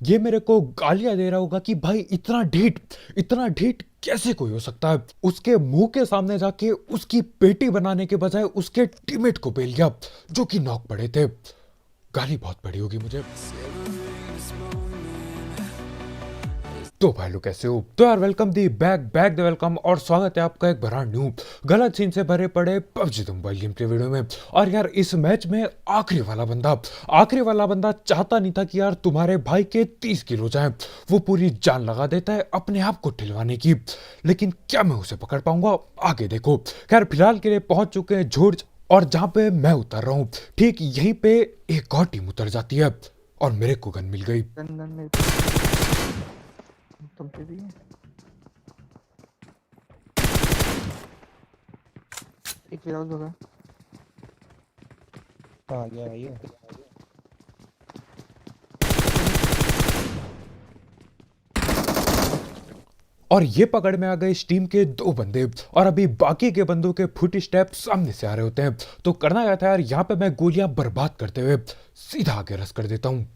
ये मेरे को गालियां दे रहा होगा कि भाई इतना ढीठ कैसे कोई हो सकता है। उसके मुंह के सामने जाके उसकी पेटी बनाने के बजाय उसके टीममेट को पेल गया जो कि नॉक पड़े थे। गाली बहुत पड़ी होगी मुझे। तो भाई लोग कैसे हो? तो यार welcome the back back the welcome और स्वागत है आपका एक ब्रांड न्यू गलत सीन से भरे पड़े पबजी द मोबाइल गेम के वीडियो में। और यार इस मैच में आखिरी वाला बंदा चाहता नहीं था कि यार तुम्हारे भाई के 30 किलो जाए। वो पूरी जान लगा देता है अपने आप को ठिलवाने की। लेकिन क्या मैं उसे पकड़ पाऊंगा? आगे देखो। खैर फिलहाल के लिए पहुंच चुके हैं जॉर्ज, और जहां पे मैं उतर रहा हूँ ठीक यहीं पे एक और टीम उतर जाती है और मेरे को गन मिल गई। गन गन में तुम पे भी है। एक वेयर हाउस होगा। हाँ गया भाई है। और ये पकड़ में आ गए इस टीम के दो बंदे, और अभी बाकी के बंदों के फुट स्टेप सामने से आ रहे होते हैं। तो करना क्या था यार, यहाँ पे मैं गोलियां बर्बाद करते हुए सीधा आगे रस कर देता हूँ।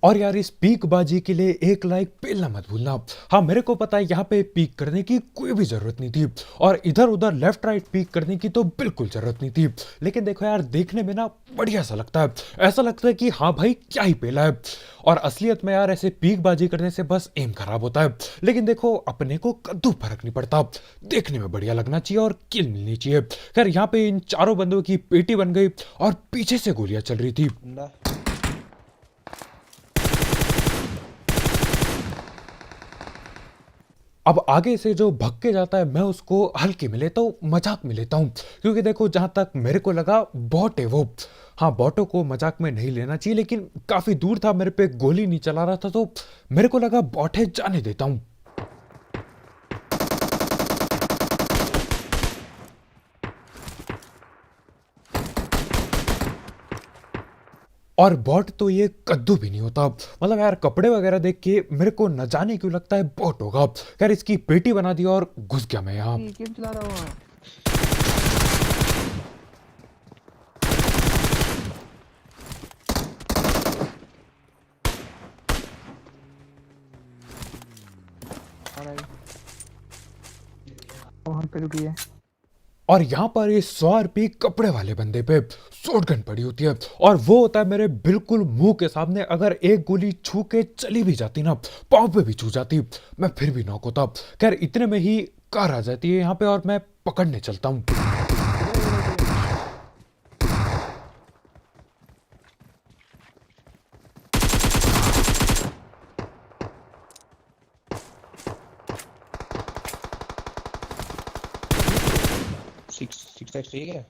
और यार इस पीक बाजी के लिए एक लाइक पेलना मत भूलना। हाँ मेरे को पता है यहाँ पे पीक करने की कोई भी जरूरत नहीं थी, और इधर उधर लेफ्ट राइट पीक करने की तो बिल्कुल जरूरत नहीं थी। लेकिन देखो यार देखने में ना बढ़िया सा लगता है, ऐसा लगता है कि हाँ भाई क्या ही पेला है। और असलियत में यार ऐसे पीक बाजी करने से बस एम खराब होता है। लेकिन देखो अपने को कद्दू फर्क नहीं पड़ता, देखने में बढ़िया लगना चाहिए और किल मिलनी चाहिए। खैर यहाँ पे इन चारों बंदों की पेटी बन गई और पीछे से गोलियां चल रही थी। बंदा अब आगे से जो भग के जाता है मैं उसको हल्के में लेता हूँ, मजाक में लेता हूँ, क्योंकि देखो जहां तक मेरे को लगा बॉट है वो। हाँ बॉटों को मजाक में नहीं लेना चाहिए, लेकिन काफी दूर था, मेरे पे गोली नहीं चला रहा था, तो मेरे को लगा बॉट है, जाने देता हूँ। और बॉट तो ये कद्दू भी नहीं होता। मतलब यार कपड़े वगैरह देख के मेरे को न जाने क्यों लगता है बॉट होगा। यार इसकी पेटी बना दी और घुस गया मैं यहाँ। ये गेम चला रहा हूँ। और वहां पे रुकी है। और यहाँ पर ये 100 रुपये कपड़े वाले बंदे पे शॉटगन पड़ी होती है, और वो होता है मेरे बिल्कुल मुंह के सामने। अगर एक गोली छू के चली भी जाती ना, पाँव पे भी छू जाती, मैं फिर भी नॉक होता। खैर इतने में ही कार आ जाती है यहाँ पे और मैं पकड़ने चलता हूँ। इधर इधर इधर। 6x ठीक है।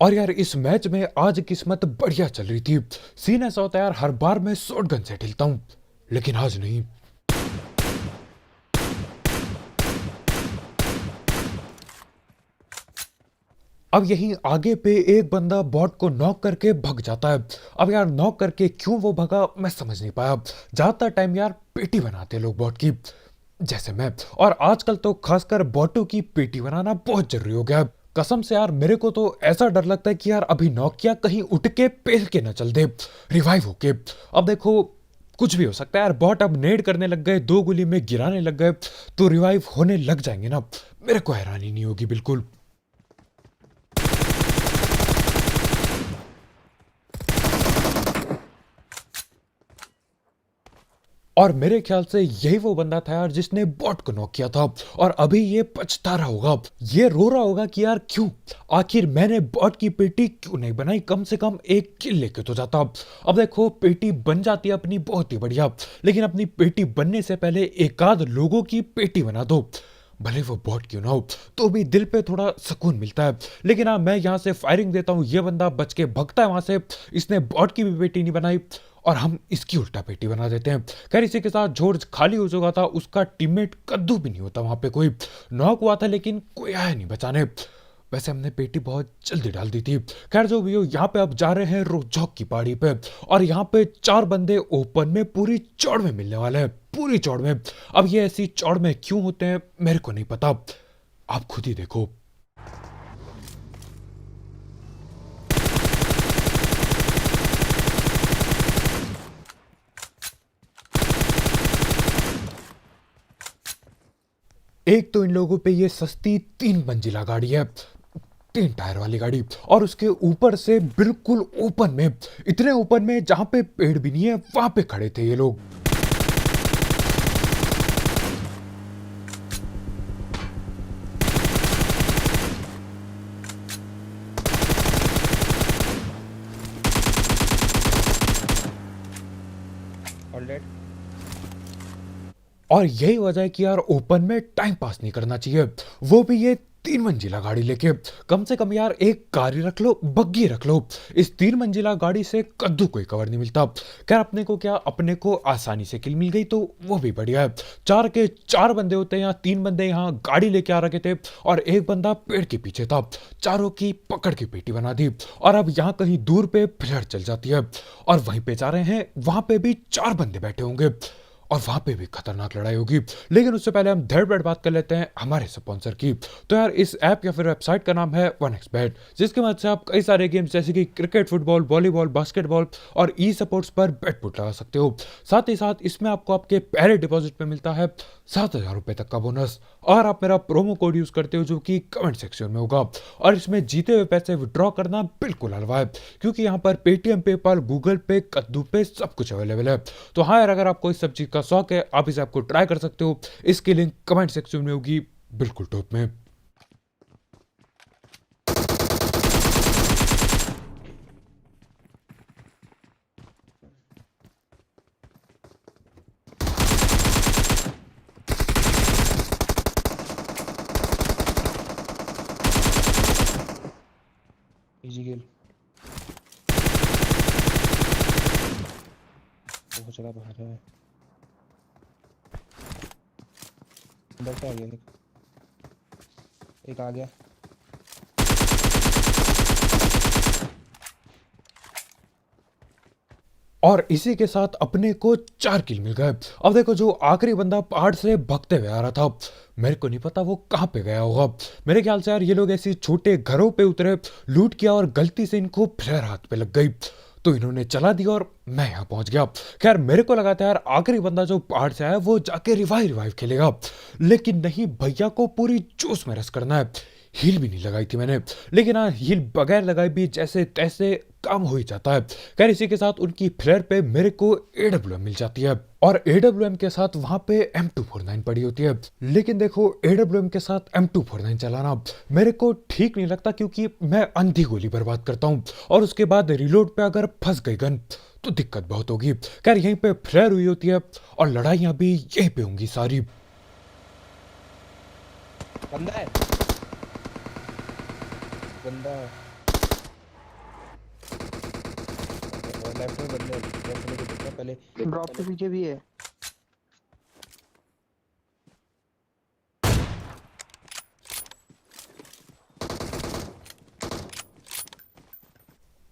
और यार इस मैच में आज किस्मत बढ़िया चल रही थी। सीन ऐसा होता है यार, हर बार मैं शॉटगन से ठिलता हूँ, लेकिन आज नहीं। अब यहीं आगे पे एक बंदा बॉट को नॉक करके भग जाता है। अब यार नॉक करके क्यों वो भगा मैं समझ नहीं पाया। ज्यादातर टाइम यार पेटी बनाते हैं लोग बॉट की, जैसे मैं। और आजकल तो खासकर बॉटों की पेटी बनाना बहुत जरूरी हो गया है। कसम से यार मेरे को तो ऐसा डर लगता है कि यार अभी नॉक किया कहीं उठ के पेल के ना चल दे रिवाइव होके। अब देखो कुछ भी हो सकता है यार, बॉट अब नेड करने लग गए, दो गोली में गिराने लग गए, तो रिवाइव होने लग जाएंगे ना, मेरे को हैरानी नहीं होगी बिल्कुल। और मेरे ख्याल से यही वो बंदा था यार जिसने बॉट को नॉक किया था, और अभी ये पछता रहा होगा, ये रो रहा होगा कि यार क्यों, आखिर मैंने बॉट की पेटी क्यों नहीं बनाई, कम से कम एक किल लेके तो जाता। अब देखो पेटी बन जाती है अपनी बहुत ही बढ़िया, लेकिन अपनी पेटी बनने से पहले एक आध लोगों की पेटी बना दो, भले वो बॉट क्यों ना हो, तो भी दिल पे थोड़ा सुकून मिलता है। लेकिन हाँ मैं यहाँ से फायरिंग देता हूँ, ये बंदा बच के भगता है वहां से, इसने बॉट की भी पेटी नहीं बनाई और हम इसकी उल्टा पेटी बना देते हैं। खैर इसी के साथ जॉर्ज खाली हो चुका था, उसका टीममेट कद्दू भी नहीं होता वहां पे, कोई नॉक हुआ था लेकिन कोई आया नहीं बचाने। वैसे हमने पेटी बहुत जल्दी डाल दी थी। खैर जो भी हो, यहाँ पे अब जा रहे हैं रोजॉक की पहाड़ी पे, और यहाँ पे 4 बंदे ओपन में पूरी चौड़ में मिलने वाले हैं, पूरी चौड़ में। अब ये ऐसी चौड़ में क्यों होते हैं मेरे को नहीं पता, आप खुद ही देखो। एक तो इन लोगों पे ये सस्ती 3 मंजिला गाड़ी है, 3 टायर वाली गाड़ी, और उसके ऊपर से बिल्कुल ओपन में, इतने ओपन में जहां पे पेड़ भी नहीं है वहां पे खड़े थे ये लोग। All dead. और यही वजह है कि यार ओपन में टाइम पास नहीं करना चाहिए, वो भी ये 3 मंजिला गाड़ी लेके। कम से कम यार एक कार ही रख लो, बग्गी रख लो। इस 3 मंजिला गाड़ी से कद्दू कोई कवर नहीं मिलता। खैर अपने को क्या, अपने को आसानी से किल मिल गई तो वो भी बढ़िया है। 4 के 4 बंदे होते हैं, यहाँ 3 बंदे यहाँ गाड़ी लेके आ रखे थे और एक बंदा पेड़ के पीछे था। चारों की पकड़ की पेटी बना दी और अब यहाँ कहीं दूर पे फ्लड चल जाती है और वहीं पे जा रहे हैं, वहां पे भी 4 बंदे बैठे होंगे और वहां पे भी खतरनाक लड़ाई होगी। लेकिन उससे पहले हम धड़ बढ़ बात कर लेते हैं हमारे स्पॉन्सर की। तो यार इस ऐप या फिर वेबसाइट का नाम है 1xBet, जिसकी मदद से आप कई सारे गेम्स जैसे कि क्रिकेट, फुटबॉल, वॉलीबॉल, बास्केटबॉल और ई स्पोर्ट्स पर बेट पुट लगा सकते हो। साथ ही साथ इसमें आपको आपके पहले डिपॉजिट पे मिलता है 7,000 रुपए तक का बोनस, और आप मेरा प्रोमो कोड यूज करते हो जो कि कमेंट सेक्शन में होगा। और इसमें जीते हुए पैसे विड्रॉ करना बिल्कुल हलवा है, क्योंकि यहाँ पर पेटीएम, पेपाल, गूगल पे, कद्दू पे सब कुछ अवेलेबल है। तो हाँ यार, अगर आपको इस सब चीज का शौक है, आप इस ऐप को ट्राई कर सकते हो। इसकी लिंक कमेंट सेक्शन में होगी, बिल्कुल टॉप में। इजी किल। वो चला बाहर है। अंदर से आ गया एक आ गया। और इसी के साथ अपने को 4 किल मिल गए। अब देखो, जो आखिरी बंदा पहाड़ से भगते हुए आ रहा था, मेरे को नहीं पता वो कहाँ पे गया होगा। मेरे ख्याल से यार ये लोग ऐसे छोटे घरों पे उतरे, लूट किया और गलती से इनको फ्लेयर हाथ पे लग गई, तो इन्होंने चला दिया और मैं यहाँ पहुंच गया। खैर मेरे को लगा था यार आखिरी बंदा जो पहाड़ से आया वो जाके रिवाइव खेलेगा, लेकिन नहीं, भैया को पूरी जोश में रस करना है। हील भी नहीं लगाई थी मैंने, लेकिन हाँ, हील बगैर लगाए भी जैसे तैसे काम हो ही जाता है। खैर इसी के साथ उनकी फ्लेयर पे मेरे को AWM मिल जाती है, और AWM के साथ वहां पे M249 पड़ी होती है। लेकिन देखो, AWM के साथ M249 चलाना मेरे को ठीक नहीं लगता, क्योंकि मैं अंधी गोली बर्बाद करता हूँ और उसके बाद रिलोड पे अगर फंस गई गन तो दिक्कत बहुत होगी। खैर यहीं पे फ्लेयर हुई होती है और लड़ाइयां भी यहीं पे होंगी सारी। बंदा है, बंदा लेफ्ट में, बंदे लेफ्ट में दिखता पहले। ड्रॉप के पीछे भी है।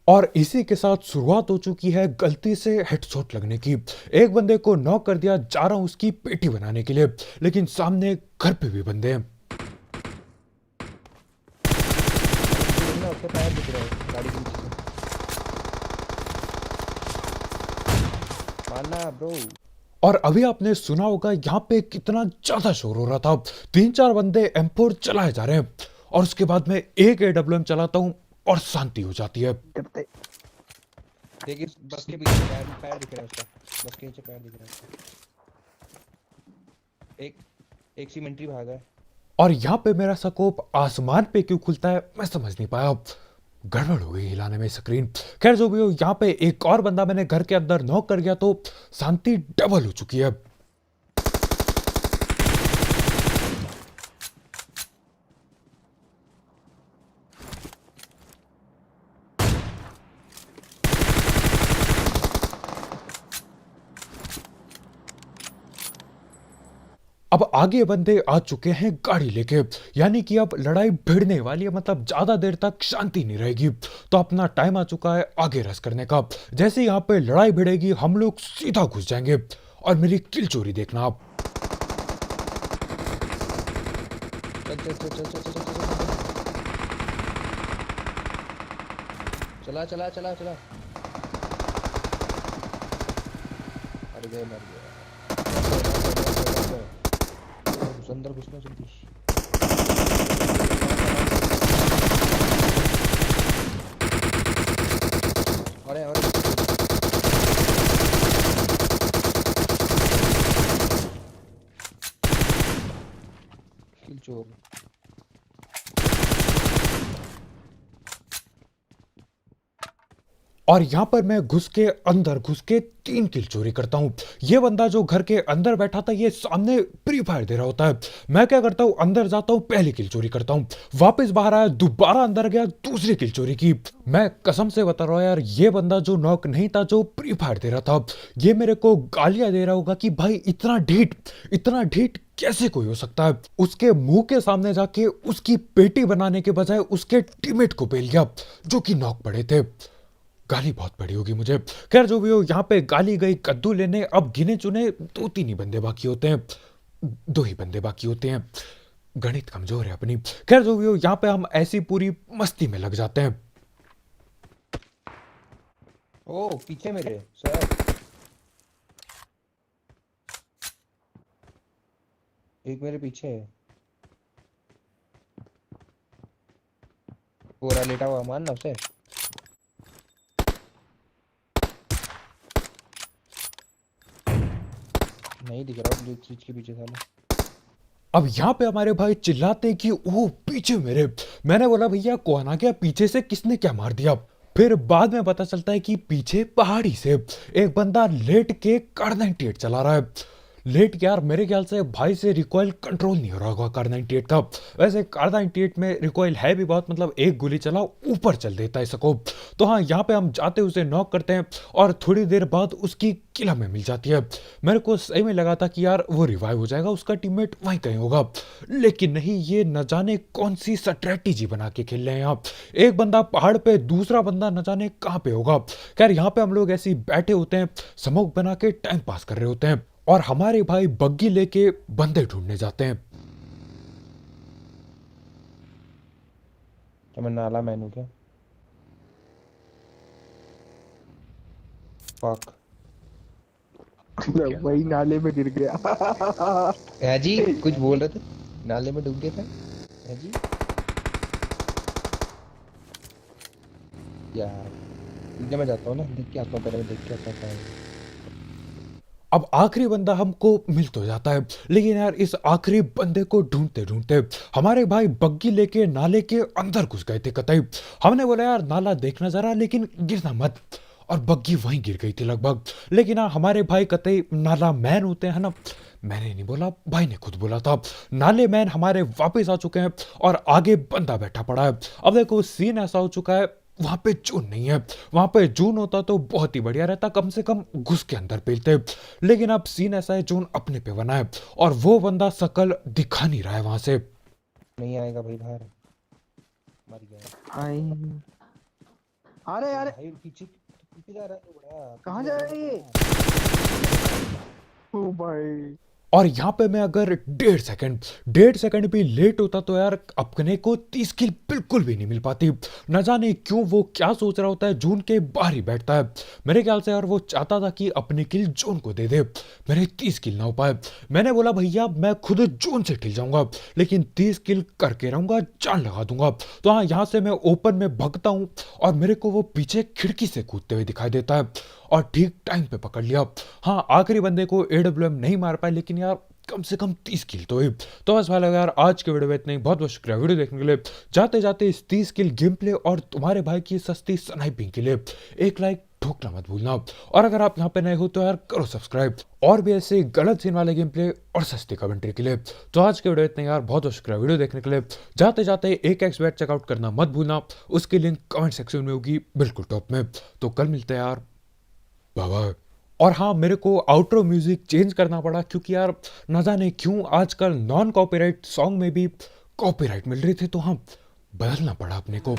और इसी के साथ शुरुआत हो चुकी है गलती से हेडशॉट लगने की। एक बंदे को नॉक कर दिया, जा रहा हूं उसकी पेटी बनाने के लिए, लेकिन सामने घर पे भी बंदे हैं। उसके पैर दिख रहे हैं गाड़ी के पीछे से। मारना ब्रो। और अभी आपने सुना होगा यहाँ पे कितना ज्यादा शोर हो रहा था। 3-4 बंदे M4 चलाए जा रहे हैं और उसके बाद में एक AWM चलाता हूँ और शांति हो जाती है। करते देखिए बस के पीछे पैर पैर दिख रहा है उसका, बस के नीचे पैर दिख रहा है उसका। एक सीमेंट्री भागा है। और यहाँ पे मेरा स्कोप आसमान पे क्यों खुलता है मैं समझ नहीं पाया, गड़बड़ हो गई हिलाने में स्क्रीन। खैर जो भी हो, यहाँ पे एक और बंदा मैंने घर के अंदर नॉक कर गया, तो शांति डबल हो चुकी है। अब आगे बंदे आ चुके हैं गाड़ी लेके, यानी कि अब लड़ाई भिड़ने वाली है, मतलब ज्यादा देर तक शांति नहीं रहेगी। तो अपना टाइम आ चुका है आगे रस करने का। जैसे यहाँ पे लड़ाई भिड़ेगी हम लोग सीधा घुस जाएंगे, और मेरी किल चोरी देखना आप। चल चल चल चल चल चला चला चला चला। अरे गए, मर गया। अंदर घुसना जल्दी। अरे किल चोर। और यहाँ पर मैं घुस के 3 किल चोरी करता हूँ। ये बंदा जो घर के अंदर बैठा था ये सामने फ्री फायर दे रहा होता है। मैं क्या करता हूँ, अंदर जाता हूँ, पहली किल चोरी करता हूँ, वापस बाहर आया, दोबारा अंदर गया, दूसरी किल चोरी की। मैं कसम से बता रहा हूँ यार, ये बंदा जो नॉक नहीं था, जो फ्री फायर दे रहा था, ये मेरे को गालियां दे रहा होगा कि भाई इतना ढीठ कैसे कोई हो सकता है। उसके मुंह के सामने जाके उसकी पेटी बनाने के बजाय उसके टीममेट को पेल गया जो कि नॉक पड़े थे। गाली बहुत पड़ी होगी मुझे। खैर जो भी हो, यहाँ पे गाली गई कद्दू लेने। अब गिने चुने 2-3 ही बंदे बाकी होते हैं, 2 ही बंदे बाकी होते हैं। गणित कमजोर है अपनी। खैर जो भी हो, यहाँ पे हम ऐसी पूरी मस्ती में लग जाते हैं। ओ पीछे मेरे सर, एक मेरे पीछे है, पूरा लेटा हुआ, मानना उसे। नहीं दिख रहा ब्लू स्विच के पीछे साला। अब यहाँ पे हमारे भाई चिल्लाते हैं कि ओ पीछे मेरे। मैंने बोला भैया कौन आ गया पीछे से, किसने क्या मार दिया। फिर बाद में पता चलता है कि पीछे पहाड़ी से एक बंदा लेट के कार 98 चला रहा है। लेट के यार मेरे ख्याल से भाई से रिकॉइल कंट्रोल नहीं हो रहा होगा कार 98 का। वैसे कार 98 में रिकॉइल है भी बहुत, मतलब एक गोली चलाओ ऊपर चल देता है स्कोप। तो हाँ, यहाँ पे हम जाते उसे नॉक करते हैं और थोड़ी देर बाद उसकी किल हमें मिल जाती है। मेरे को सही में लगा था कि यार वो रिवाइव हो जाएगा, उसका टीममेट वहीं कहीं होगा, लेकिन नहीं, ये न जाने कौन सी स्ट्रेटेजी बना के खेल रहे हैं यहाँ। एक बंदा पहाड़ पे, दूसरा बंदा न जाने कहाँ पे होगा। खैर यहाँ पे हम लोग ऐसे ही बैठे होते हैं, स्मोक बना के टाइम पास कर रहे होते हैं और हमारे भाई बग्गी लेके बंदे ढूंढने जाते हैं। क्या मैं नाला मैन हूँ क्या? फक, वही नाले में गिर गया। है जी कुछ बोल रहे थे, नाले में डूब गए थे है जी यार। जब मैं जाता हूँ ना, देख के आता हूँ, पहले मैं देख के आता हूँ। अब आखिरी बंदा हमको मिल तो जाता है, लेकिन यार इस आखिरी बंदे को ढूंढते ढूंढते हमारे भाई बग्गी लेके नाले के अंदर घुस गए थे कतई। हमने बोला यार नाला देखना जरा, लेकिन गिरना मत, और बग्गी वहीं गिर गई थी लगभग। लेकिन हाँ, हमारे भाई कतई नाला मैन होते हैं ना, मैंने नहीं बोला, भाई ने खुद बोला था। नाले मैन हमारे वापस आ चुके हैं और आगे बंदा बैठा पड़ा है। अब देखो सीन ऐसा हो चुका है, वहां पे जून नहीं है। वहां पे जून होता तो बहुत ही बढ़िया रहता, कम से कम घुस के अंदर पेलते। लेकिन अब सीन ऐसा है, जून अपने पे बना है और वो बंदा शकल दिखा नहीं रहा है वहां से। नहीं आएगा भाई बाहर, मर गया। आई, अरे अरे भाई पीछे पीछे जा रहा है बड़ा, कहाँ जा रहा है ये? ओ भाई, और यहाँ पे मैं अगर 1.5 सेकंड भी लेट होता तो यार अपने को 30 किल बिल्कुल भी नहीं मिल पाती। न जाने क्यों वो क्या सोच रहा होता है, जून के बाहर ही बैठता है। मेरे ख्याल से यार वो चाहता था कि अपनी किल जून को दे दे, मेरे 30 किल ना हो पाए। मैंने बोला भैया मैं खुद जून से ठिल जाऊंगा, लेकिन 30 किल करके रहूंगा, जान लगा दूंगा। तो हाँ, यहाँ से मैं ओपन में भगता हूँ और मेरे को वो पीछे खिड़की से कूदते हुए दिखाई देता है और ठीक टाइम पे पकड़ लिया। हाँ, आखिरी बंदे को AWM नहीं मार पाए, लेकिन यार कम से कम 30 किल तो हुई। तो बस भाई लगा यार, आज के वीडियो में इतना ही। बहुत बहुत शुक्रिया वीडियो देखने के लिए। जाते जाते इस 30 किल गेम प्ले और तुम्हारे भाई की सस्ती स्नाइपिंग के लिए एक लाइक ठोकना मत भूलना। और अगर आप यहाँ पे नए हो तो यार करो सब्सक्राइब, और भी ऐसे गलत सीन वाले गेम प्ले और सस्ती कमेंट्री के लिए। तो आज के वीडियो इतना यार, बहुत बहुत शुक्रिया वीडियो देखने के लिए। जाते जाते एक एक्सबेट चेकआउट करना मत भूलना, उसकी लिंक कमेंट सेक्शन में होगी बिल्कुल टॉप में। तो कल मिलते हैं यार, बाय बाय। और हाँ, मेरे को आउटरो म्यूजिक चेंज करना पड़ा, क्योंकि यार न जाने क्यों आजकल नॉन कॉपीराइट सॉन्ग में भी कॉपीराइट मिल रही थी, तो हाँ बदलना पड़ा अपने को।